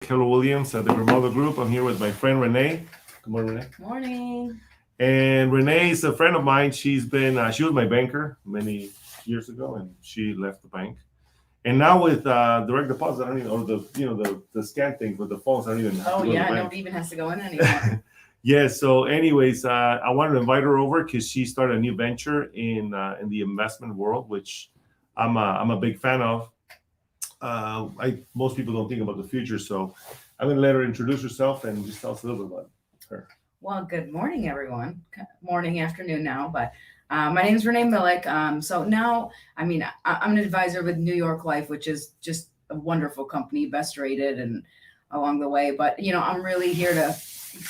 Keller Williams at the Grimaldo Group. I'm here with my friend Renee. Good morning, Renee. Morning. And Renee is a friend of mine. She was my banker many years ago, and she left the bank. And now with direct deposit, I don't even, or the scan things with the phones, I don't even have Oh to go to yeah, the bank. nobody even has to go in anymore. Yeah. So, anyways, I wanted to invite her over because she started a new venture in the investment world, which I'm a big fan of. Most people don't think about the future, so I'm going to let her introduce herself and just tell us a little bit about her. Well, good morning, everyone. Morning, afternoon now, but my name is Renee Millick. So now, I'm an advisor with New York Life, which is just a wonderful company, best rated, and along the way. But I'm really here to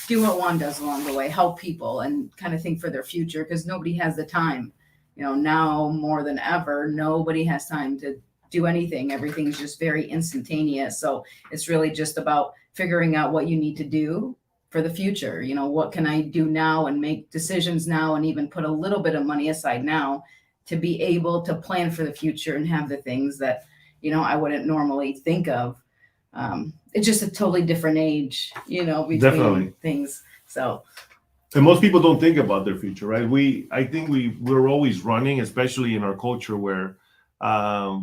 do what Juan does along the way, help people and kind of think for their future because nobody has the time. Now more than ever, nobody has time to do anything. Everything's just very instantaneous. So it's really just about figuring out what you need to do for the future. What can I do now and make decisions now and even put a little bit of money aside now to be able to plan for the future and have the things that, I wouldn't normally think of. It's just a totally different age, between Definitely. things. So And most people don't think about their future, right? I think we're always running, especially in our culture where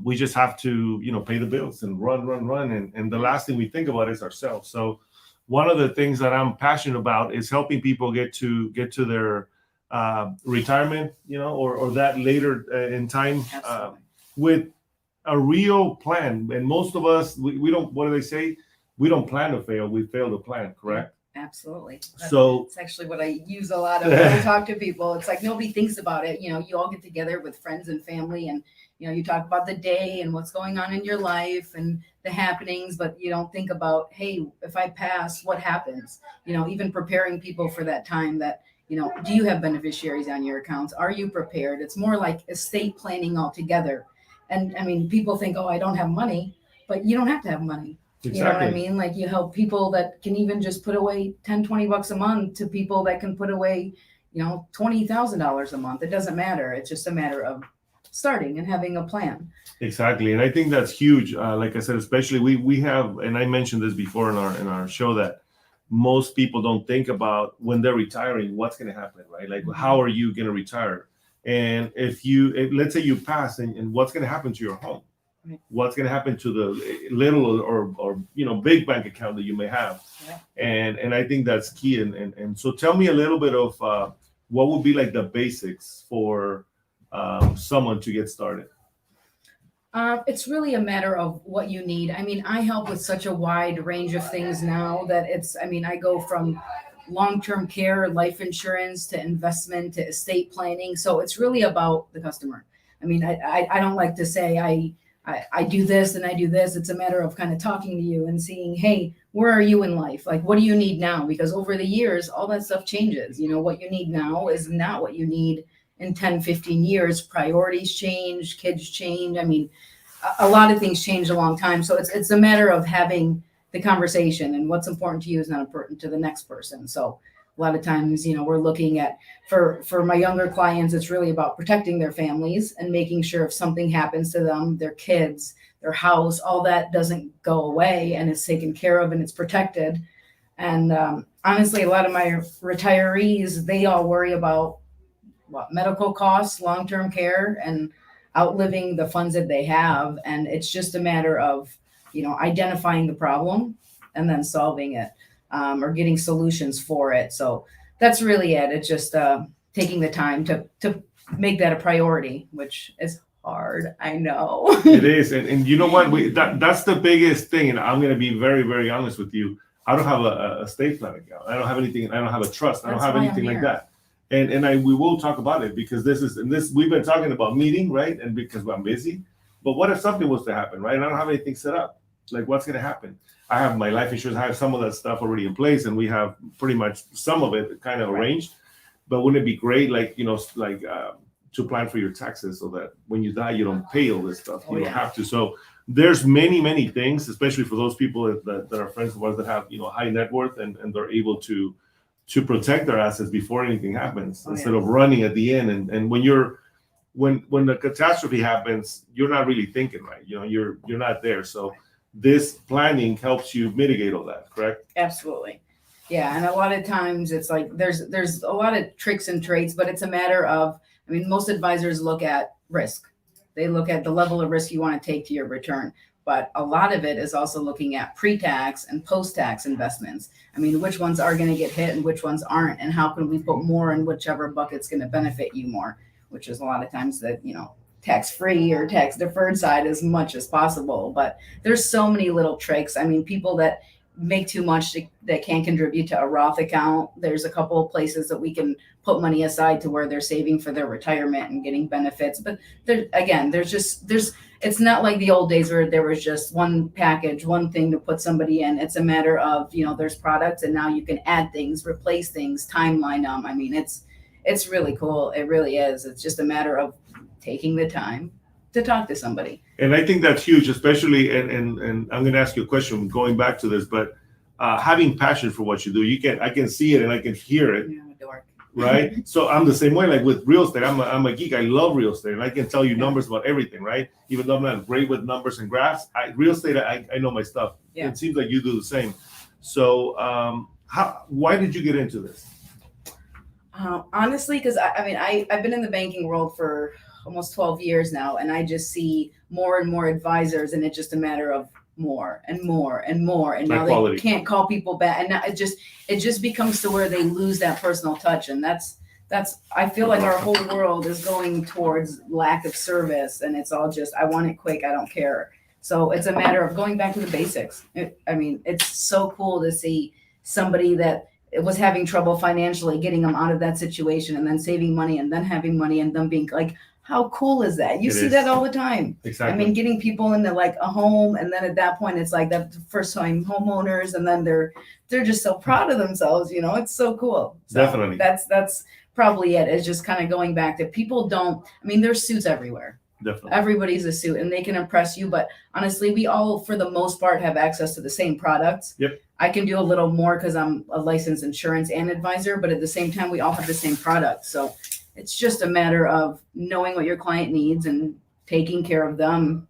we just have to, pay the bills and run. And the last thing we think about is ourselves. So one of the things that I'm passionate about is helping people get to their retirement, or that later in time with a real plan. And most of us, we don't, what do they say? We don't plan to fail. We fail to plan, correct? absolutely. So It's actually what I use a lot of when I talk to people. It's like nobody thinks about it. You all get together with friends and family and you talk about the day and what's going on in your life and the happenings, but you don't think about, hey, if I pass, what happens? Even preparing people for that time that, do you have beneficiaries on your accounts? Are you prepared? It's more like estate planning altogether. And people think, oh, I don't have money, but you don't have to have money. You know what I mean? Like you help people that can even just put away 10, 20 bucks a month to people that can put away, $20,000 a month. It doesn't matter. It's just a matter of starting and having a plan. Exactly, and I think that's huge. Like I said, especially we have, and I mentioned this before in our show that most people don't think about when they're retiring, what's going to happen, right? Like, how are you going to retire? And if let's say you pass, and what's going to happen to your home? What's going to happen to the little or big bank account that you may have? Yeah. And I think that's key. And so tell me a little bit of what would be like the basics for someone to get started. It's really a matter of what you need. I help with such a wide range of things now that I go from long-term care, life insurance to investment to estate planning. So it's really about the customer. I don't like to say I do this and I do this. It's a matter of kind of talking to you and seeing, hey, where are you in life? Like, what do you need now? Because over the years, all that stuff changes. What you need now is not what you need in 10, 15 years. Priorities change, kids change. A lot of things changed a long time. So it's a matter of having the conversation, and what's important to you is not important to the next person. So a lot of times, we're looking at, for my younger clients, it's really about protecting their families and making sure if something happens to them, their kids, their house, all that doesn't go away and it's taken care of and it's protected. And honestly, a lot of my retirees, they all worry about medical costs, long-term care, and outliving the funds that they have. And it's just a matter of, identifying the problem and then solving it. Or getting solutions for it. So that's really it. It's just taking the time to make that a priority, which is hard. I know. It is. And you know what? That's the biggest thing. And I'm going to be very, very honest with you. I don't have a estate plan account. I don't have anything. I don't have a trust. I don't have anything like that. And we will talk about it because we've been talking about meeting, right? And because I'm busy. But what if something was to happen, right? And I don't have anything set up. Like, what's going to happen? I have my life insurance. I have some of that stuff already in place, and we have pretty much some of it kind of arranged. But wouldn't it be great, to plan for your taxes so that when you die, you don't pay all this stuff. You don't have to. So there's many, many things, especially for those people that are friends of ours that have high net worth and they're able to protect their assets before anything happens instead of running at the end. And when the catastrophe happens, you're not really thinking right. You're not there. So this planning helps you mitigate all that, correct? Absolutely. Yeah, and a lot of times it's like there's a lot of tricks and traits, but it's a matter of, I mean, most advisors look at risk. They look at the level of risk you want to take to your return. But a lot of it is also looking at pre-tax and post-tax investments. I mean, which ones are going to get hit and which ones aren't, and how can we put more in whichever bucket's going to benefit you more, which is a lot of times that, tax-free or tax-deferred side as much as possible. But there's so many little tricks. I mean, people that make too much that can't contribute to a Roth account. There's a couple of places that we can put money aside to where they're saving for their retirement and getting benefits. But it's not like the old days where there was just one package, one thing to put somebody in. It's a matter of, there's products and now you can add things, replace things, timeline them. I mean, it's really cool. It really is. It's just a matter of taking the time to talk to somebody. And I think that's huge, especially, and I'm going to ask you a question going back to this, but having passion for what you do, I can see it and I can hear it. Yeah, I'm a dork. Right? So I'm the same way, like with real estate, I'm a geek. I love real estate and I can tell you numbers about everything, right? Even though I'm not great with numbers and graphs, real estate, I know my stuff. Yeah. It seems like you do the same. So why did you get into this? Honestly, because I've been in the banking world for almost 12 years now, and I just see more and more advisors, and it's just a matter of more and more and more, and now they can't call people back, and now it just becomes to where they lose that personal touch, and that's I feel like our whole world is going towards lack of service, and it's all just I want it quick, I don't care. So it's a matter of going back to the basics. It's so cool to see somebody that was having trouble financially, getting them out of that situation, and then saving money, and then having money, and them being like, how cool is that? You see that all the time. Exactly. Getting people into like a home, and then at that point it's like that first time homeowners, and then they're just so proud of themselves. It's so cool. So definitely. That's probably it. It's just kind of going back to people there's suits everywhere. Definitely. Everybody's a suit and they can impress you, but honestly, we all, for the most part, have access to the same products. Yep. I can do a little more because I'm a licensed insurance and advisor, but at the same time, we all have the same product. So it's just a matter of knowing what your client needs and taking care of them,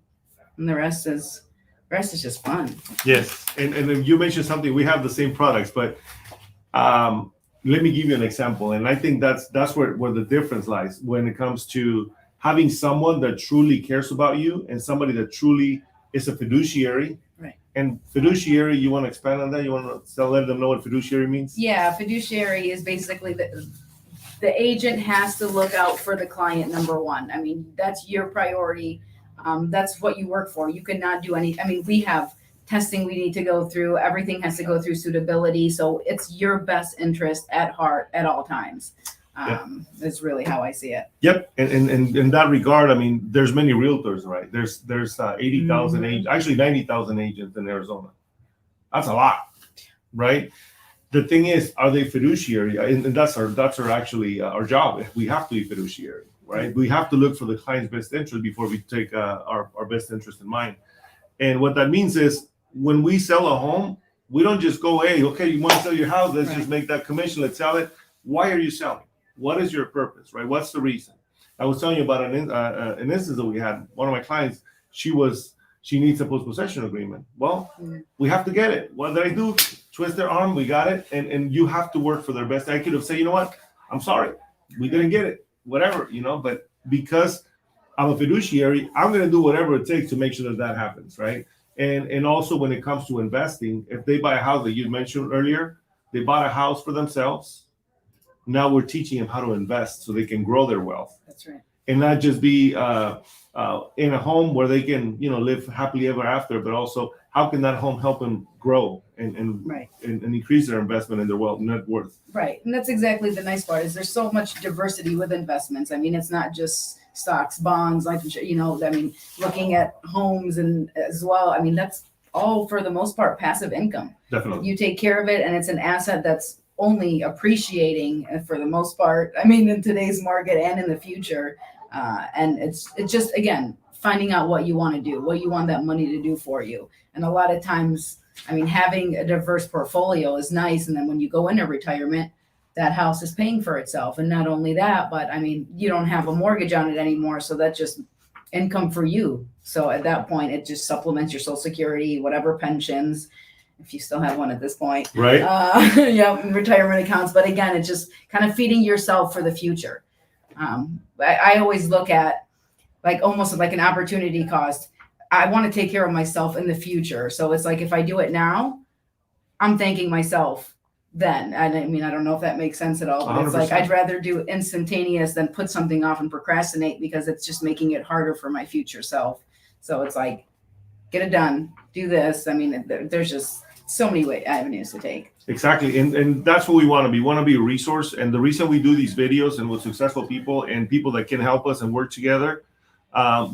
and the rest is just fun. Yes, and you mentioned something. We have the same products, but let me give you an example. And I think that's where the difference lies when it comes to having someone that truly cares about you and somebody that truly is a fiduciary. Right. And fiduciary, you want to expand on that? You want to let them know what fiduciary means? Yeah, fiduciary is basically the agent has to look out for the client, number one. That's your priority. That's what you work for. You cannot do any. We have testing we need to go through. Everything has to go through suitability. So it's your best interest at heart at all times. That's really how I see it. Yep. And in that regard, there's many realtors, right? There's 80,000 agents, actually 90,000 agents in Arizona. That's a lot, right? The thing is, are they fiduciary? And that's our job. We have to be fiduciary, right? We have to look for the client's best interest before we take our best interest in mind. And what that means is when we sell a home, we don't just go, hey, okay, you want to sell your house? Let's just make that commission. Let's sell it. Why are you selling? What is your purpose, right? What's the reason? I was telling you about an instance that we had. One of my clients, she needs a post-possession agreement. Well, we have to get it. What did I do? Twist their arm. We got it. And you have to work for their best. I could have said, you know what? I'm sorry. We didn't get it. Whatever, but because I'm a fiduciary, I'm going to do whatever it takes to make sure that happens, right? And also when it comes to investing, if they buy a house that you mentioned earlier, they bought a house for themselves. Now we're teaching them how to invest so they can grow their wealth. That's right. And not just be in a home where they can, live happily ever after, but also how can that home help them grow and increase their investment and their net worth. Right. And that's exactly the nice part is there's so much diversity with investments. It's not just stocks, bonds, life insurance, looking at homes and as well. That's all for the most part passive income. Definitely. You take care of it and it's an asset that's only appreciating for the most part. In today's market and in the future. And it's just, again, finding out what you want to do, what you want that money to do for you. And a lot of times, having a diverse portfolio is nice. And then when you go into retirement, that house is paying for itself. And not only that, but you don't have a mortgage on it anymore. So that just income for you. So at that point, it just supplements your Social Security, whatever pensions, if you still have one at this point. Right. Yeah, retirement accounts. But again, it's just kind of feeding yourself for the future. I always look at like almost like an opportunity cost. I want to take care of myself in the future. So it's like if I do it now, I'm thanking myself then. And I mean, I don't know if that makes sense at all, but it's like 100%. I'd rather do instantaneous than put something off and procrastinate because it's just making it harder for my future self. So it's like, get it done, do this. I mean, there's just so many avenues to take. Exactly. And that's what we want to be. We want to be a resource. And the reason we do these videos and with successful people and people that can help us and work together,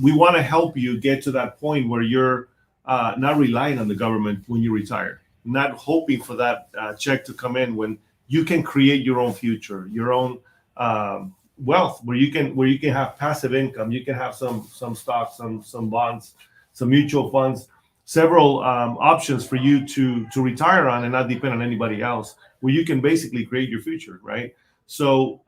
we want to help you get to that point where you're not relying on the government when you retire, not hoping for that check to come in, when you can create your own future, your own wealth, where you can have passive income. You can have some stocks, some bonds, some mutual funds, several options for you to retire on and not depend on anybody else, where you can basically create your future, right? So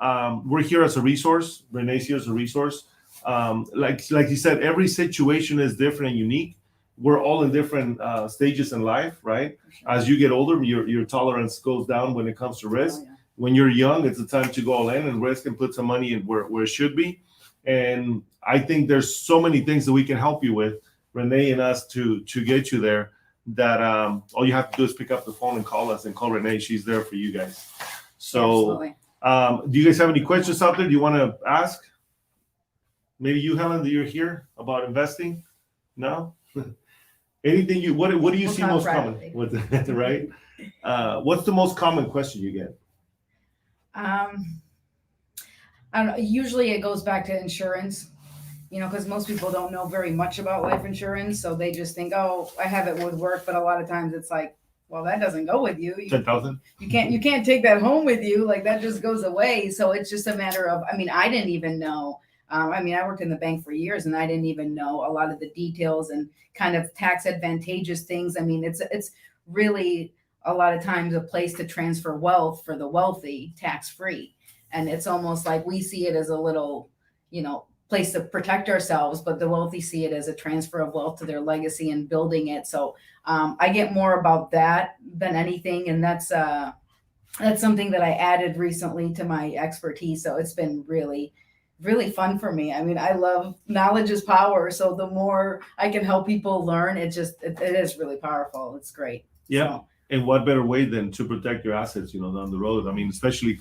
we're here as a resource. Renee's here as a resource. Like you said, every situation is different and unique. We're all in different stages in life, right? Sure. As you get older, your tolerance goes down when it comes to risk. Oh, yeah. When you're young, it's the time to go all in and risk and put some money in where it should be. And I think there's so many things that we can help you with, Renee and us, to get you there, that all you have to do is pick up the phone and call us and call Renee. She's there for you guys. So do you guys have any questions out there? Do you want to ask? Maybe you, Helen, that you're here about investing? No? Anything what do you see most common with that, right? What's the most common question you get? I don't know. Usually it goes back to insurance, because most people don't know very much about life insurance. So they just think, oh, I have it with work. But a lot of times it's like, well, that doesn't go with you. 10,000? You can't take that home with you. Like that just goes away. So it's just a matter of, I didn't even know. I worked in the bank for years and I didn't even know a lot of the details and kind of tax advantageous things. It's really a lot of times a place to transfer wealth for the wealthy tax free. And it's almost like we see it as a little, place to protect ourselves, but the wealthy see it as a transfer of wealth to their legacy and building it. So I get more about that than anything. And that's something that I added recently to my expertise. So it's been really, really fun for me. I love knowledge is power. So the more I can help people learn, it is really powerful. It's great. Yeah. So, and what better way than to protect your assets, down the road? Especially,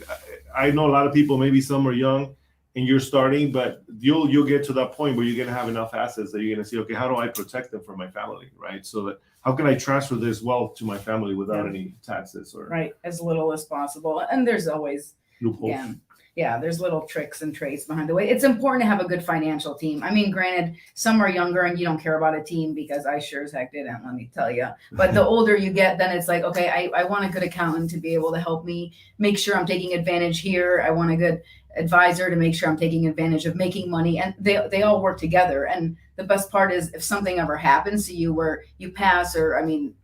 I know a lot of people, maybe some are young and you're starting, but you'll get to that point where you're going to have enough assets that you're going to say, okay, how do I protect them for my family, right? So that how can I transfer this wealth to my family without any taxes or right, as little as possible. And there's always loopholes. There's little tricks and traits behind the way. It's important to have a good financial team. Granted, some are younger and you don't care about a team, because I sure as heck didn't, let me tell you. But the older you get, then it's like, okay, I want a good accountant to be able to help me make sure I'm taking advantage here. I want a good advisor to make sure I'm taking advantage of making money. And they all work together. And the best part is if something ever happens to you where you pass, or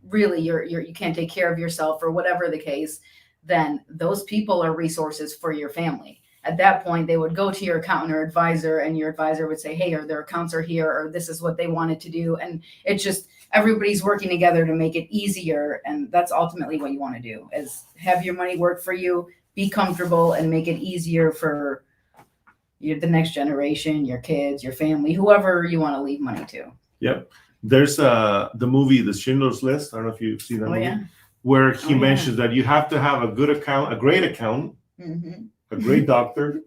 really you can't take care of yourself or whatever the case, then those people are resources for your family. At that point, they would go to your accountant or advisor, and your advisor would say, hey, or their accounts are here, or this is what they wanted to do. And it's just everybody's working together to make it easier. And that's ultimately what you want to do, is have your money work for you, be comfortable, and make it easier for the next generation, your kids, your family, whoever you want to leave money to. Yep. There's the movie, The Schindler's List. I don't know if you've seen that movie. Yeah. Where he mentions that you have to have a good account, a great accountant, a great doctor,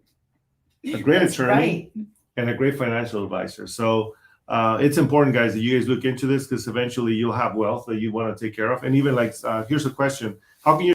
a great attorney, and a great financial advisor. So it's important, guys, that you guys look into this, because eventually you'll have wealth that you want to take care of. And even here's a question: how can you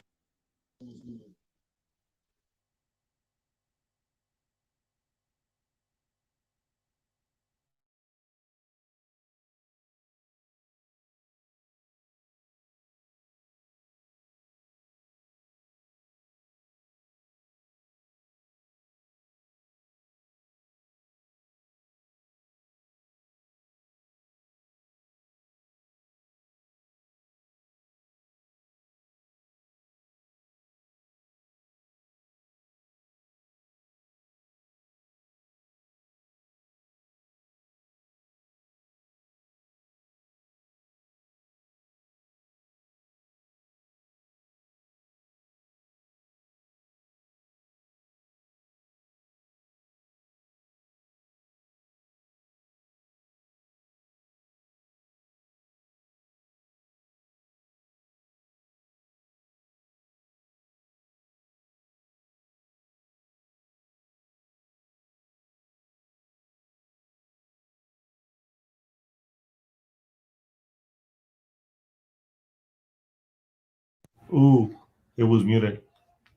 Ooh, it was muted.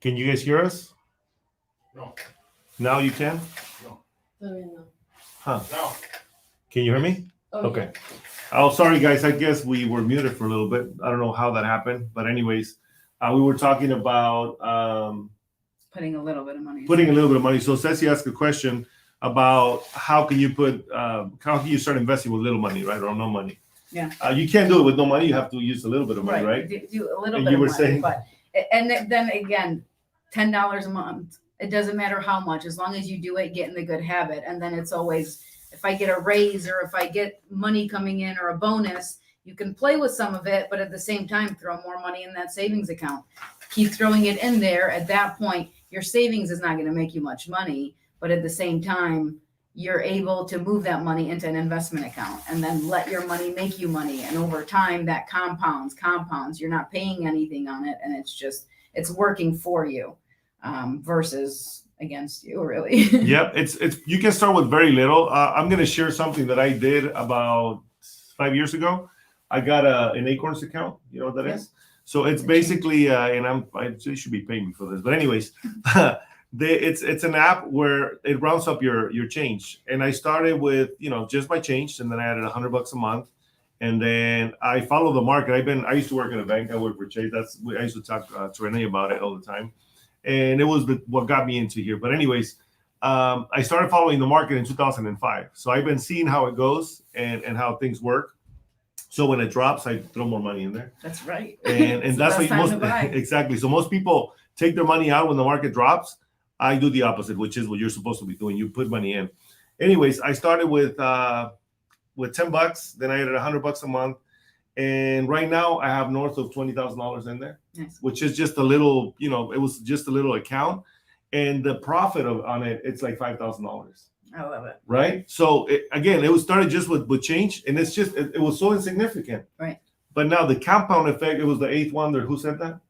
Can you guys hear us? No. Now you can? Huh. No. Can you hear me? Oh, Okay. Oh, sorry, guys. I guess we were muted for a little bit. I don't know how that happened. But anyways, we were talking about putting a little bit of money. putting a little bit of money. So Ceci asked a question about how can you start investing with little money, right? Or no money. Yeah. You can't do it with no money. You have to use a little bit of money, right? Do a little And bit you of were money, saying- but and then again, $10 a month. It doesn't matter how much, as long as you do it, get in the good habit. And then it's always, if I get a raise or if I get money coming in or a bonus, you can play with some of it, but at the same time, throw more money in that savings account. Keep throwing it in there. At that point, your savings is not going to make you much money, but at the same time, you're able to move that money into an investment account and then let your money make you money. And over time, that compounds. You're not paying anything on it, and it's working for you versus against you, really. Yep, it's you can start with very little. I'm gonna share something that I did about 5 years ago. I got an Acorns account. You know what that is? So it's basically, and they should be paying me for this, but anyways, it's an app where it rounds up your change. And I started with just my change, and then I added $100 a month, and then I follow the market. I used to work in a bank. I worked for Chase. I used to talk to Renee about it all the time. And it was what got me into here. But anyways, I started following the market in 2005. So I've been seeing how it goes and how things work. So when it drops, I throw more money in there. That's right. And that's what most exactly. So most people take their money out when the market drops. I do the opposite, which is what you're supposed to be doing. You put money in. Anyways, I started with $10. Then I added $100 a month. And right now I have north of $20,000 in there, Nice. which is just a little, it was just a little account, and the profit on it, it's like $5,000. I love it. Right. So it was started just with change, and it's just, it was so insignificant. Right. But now the compound effect, it was the eighth wonder. Who said that?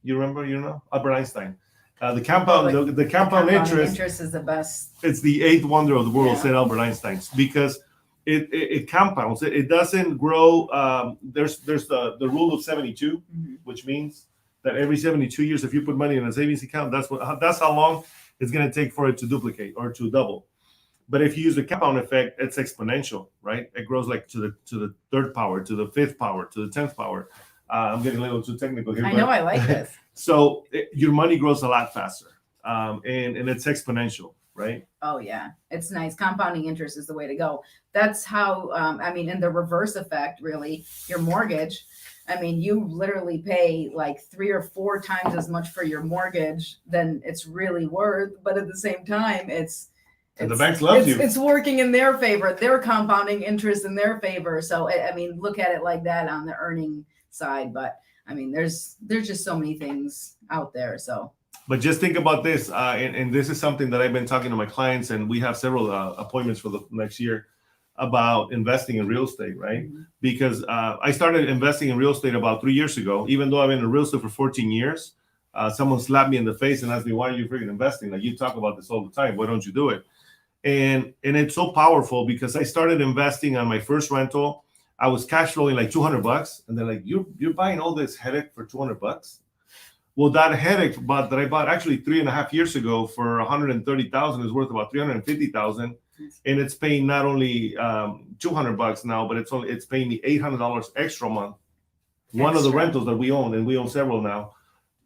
You remember, Albert Einstein. The compound, the compound interest is the best. It's the eighth wonder of the world, Yeah. said Albert Einstein, because it compounds. It doesn't grow. There's the rule of 72, Mm-hmm. which means that every 72 years, if you put money in a savings account, that's how long it's going to take for it to duplicate or to double. But if you use the compound effect, it's exponential, right? It grows like to the third power, to the fifth power, to the 10th power. I'm getting a little too technical here. I know, I like this. So your money grows a lot faster, and it's exponential, right? Oh yeah, it's nice. Compounding interest is the way to go. That's how, in the reverse effect, really, your mortgage, you literally pay like 3 or 4 times as much for your mortgage than it's really worth. But at the same time, And the banks love you. It's working in their favor. They're compounding interest in their favor. So, look at it like that on the earning side. But there's just so many things out there. So. But just think about this, and this is something that I've been talking to my clients, and we have several appointments for the next year about investing in real estate, right? Mm-hmm. Because I started investing in real estate about 3 years ago. Even though I've been in real estate for 14 years, someone slapped me in the face and asked me, "Why are you freaking investing? Like, you talk about this all the time. Why don't you do it?" And it's so powerful because I started investing on my first rental. I was cash flowing like $200, and they're like, "You're buying all this headache for $200?" Well, that headache that I bought actually 3.5 years ago for $130,000 is worth about $350,000, and it's paying not only $200 now, but it's paying me $800 extra a month. One of the rentals that we own, and we own several now,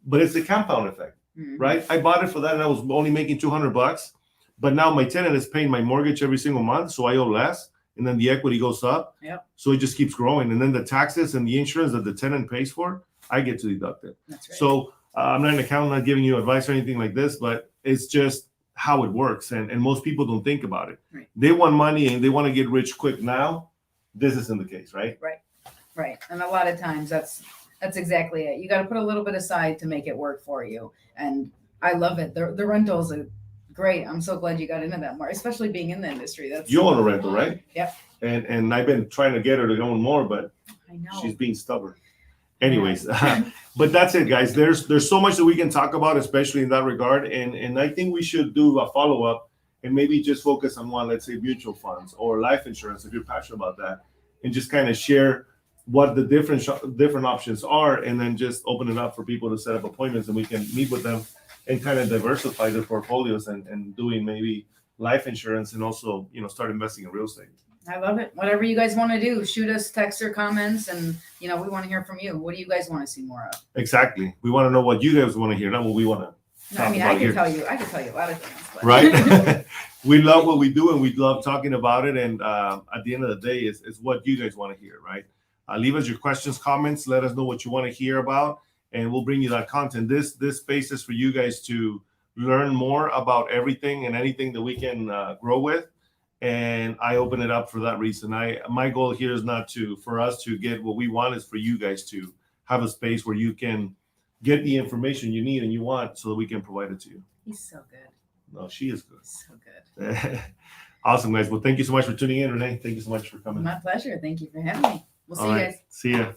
but it's the compound effect, Mm-hmm. right? I bought it for that, and I was only making $200, but now my tenant is paying my mortgage every single month, so I owe less, and then the equity goes up. Yep. So it just keeps growing, and then the taxes and the insurance that the tenant pays for, I get to deduct it. That's right. So I'm not an accountant, not giving you advice or anything like this, but it's just how it works. And most people don't think about it. Right. They want money and they want to get rich quick now. This isn't the case, right? Right. And a lot of times that's exactly it. You got to put a little bit aside to make it work for you. And I love it. The rentals are great. I'm so glad you got into that more, especially being in the industry. You own a rental, right? Yep. And I've been trying to get her to own more, but I know. she's being stubborn. Anyways, but that's it, guys. There's so much that we can talk about, especially in that regard. And I think we should do a follow-up and maybe just focus on one, let's say mutual funds or life insurance, if you're passionate about that, and just kind of share what the different options are, and then just open it up for people to set up appointments, and we can meet with them and kind of diversify their portfolios and doing maybe life insurance and also, start investing in real estate. I love it. Whatever you guys want to do, shoot us text or comments, and we want to hear from you. What do you guys want to see more of? Exactly. We want to know what you guys want to hear, not what we want to. I mean, I can tell you a lot of things. But. Right. We love what we do, and we love talking about it. And at the end of the day, it's what you guys want to hear, right? Leave us your questions, comments. Let us know what you want to hear about, and we'll bring you that content. This space is for you guys to learn more about everything and anything that we can grow with. And I open it up for that reason. My goal here is not for us to get what we want, is for you guys to have a space where you can get the information you need and you want, so that we can provide it to you. He's so good. No, she is good. He's so good. Awesome, guys. Well, thank you so much for tuning in, Renee. Thank you so much for coming. My pleasure. Thank you for having me. We'll see you guys. See ya.